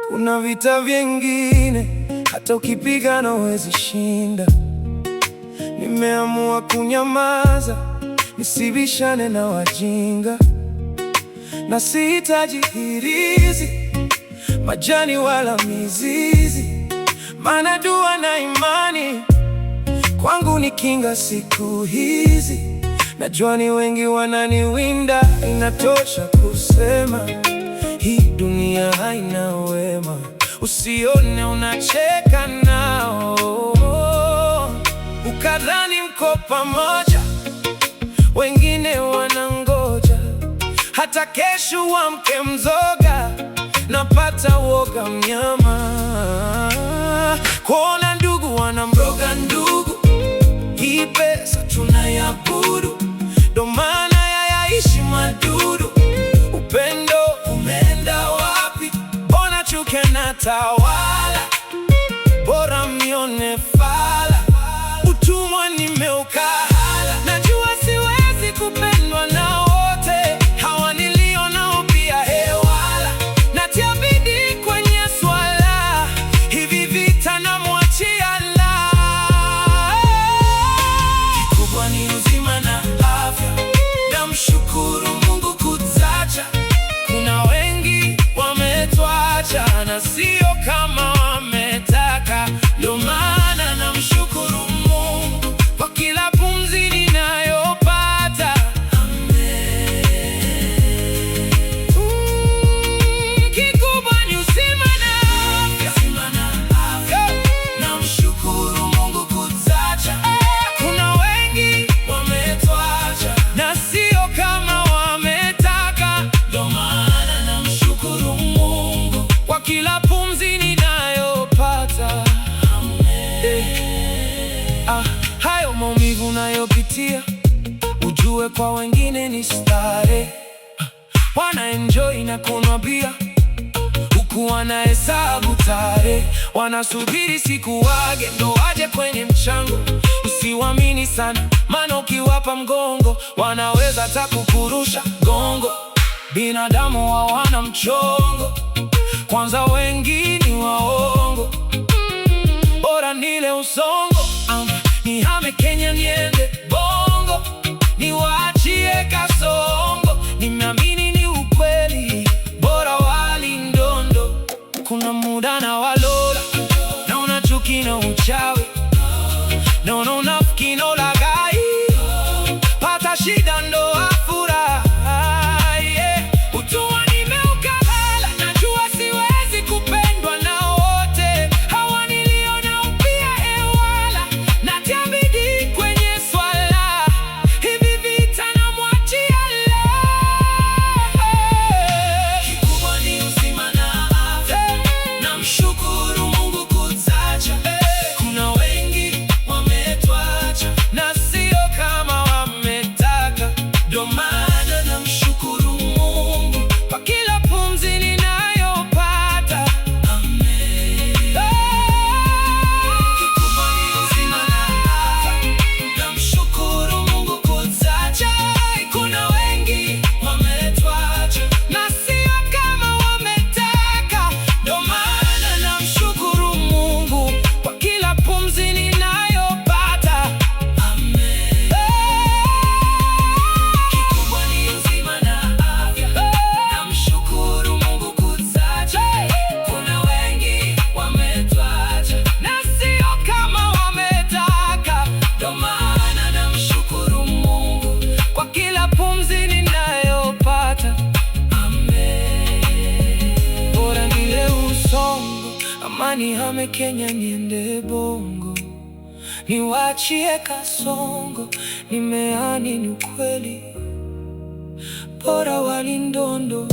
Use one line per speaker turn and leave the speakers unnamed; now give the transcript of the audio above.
Kuna vita vingine hata ukipigana huwezi shinda. Nimeamua kunyamaza, nisibishane na wajinga, na sihitaji hirizi, majani wala mizizi, maana dua na imani kwangu ni kinga siku hizi. Najua ni wengi wananiwinda, inatosha kusema hii dunia haina wema. Usione unacheka nao, ukadhani mko pamoja, wengine wanangoja hata kesho wamke mzoga. Napata woga mnyama kuona ndugu wanamroga ndugu. Hii pesa tunayabudu, ndo maana yaishi madudu. Upendo umeenda wapi? Ona chuki na tawala, bora mnione fala. Utumwa nimeukahala, najua siwezi kupendwa na wote, hawa nilio nao pia hewala. Natia bidii kwenye swala, hivi vita namwachia Allah. Kikubwa ni uzima na afya, namshukuru Mungu kutacha. Kuna wengi wametuacha na sio kama wametaka, ndo maana namshukuru Mungu kwa kila pumzi ninayopata. Kikubwa ni uzima na afya, namshukuru Mungu kutacha. Kuna wengi wametuacha na sio kama wametaka, ndo maana namshukuru Mungu kwa kila pumzi ninayopata. Hayo maumivu nayopitia, ujue kwa wengine ni starehe. Wana enjoy na kunywa bia, huku wanahesabu tarehe. Wanasubiri siku wage ndo waje kwenye mchango. Usiwaamini sana, maana ukiwapa mgongo wanaweza hata kukurusha gongo. Binadamu hawana mchongo, kwanza wengi ni waongo. Bora nile usongo, nihame Kenya niende Bongo, niwaachie kasongo. Nimeamini ni ukweli, bora wali ndondo. Kuna muda na walola, naona chuki na uchawi, naona unafiki na ulaghai. Pata shida ndo afurahi. Utumwa nimeukahala, najua siwezi kupendwa na wote, hawa nilio nao pia hewala. Natia bidii kwenye swala, hivi vita namwachia Allah. Kikubwa ni uzima na afya, namshukuru Mungu kutacha. Kuna wengi wametuacha na sio kama wametaka, ndo maana namshukuru Mungu kwa kila pumzi ninayopata. Kikubwa ni uzima na afya, namshukuru Mungu kutacha. Kuna wengi wametuacha na sio kama wametaka, ndo maana namshukuru Mungu kwa kila pumzi ninayopata. Kikubwa ni uzima na afya, namshukuru Mungu kutacha. Kuna wengi wametuacha na sio kama wametaka, ndo maana namshukuru Mungu kwa kila pumzi ninayopata. Bora nile usongo, ama nihame Kenya niende Bongo, niwaachie kasongo. Nimeamini ni ukweli, bora wali ndondo.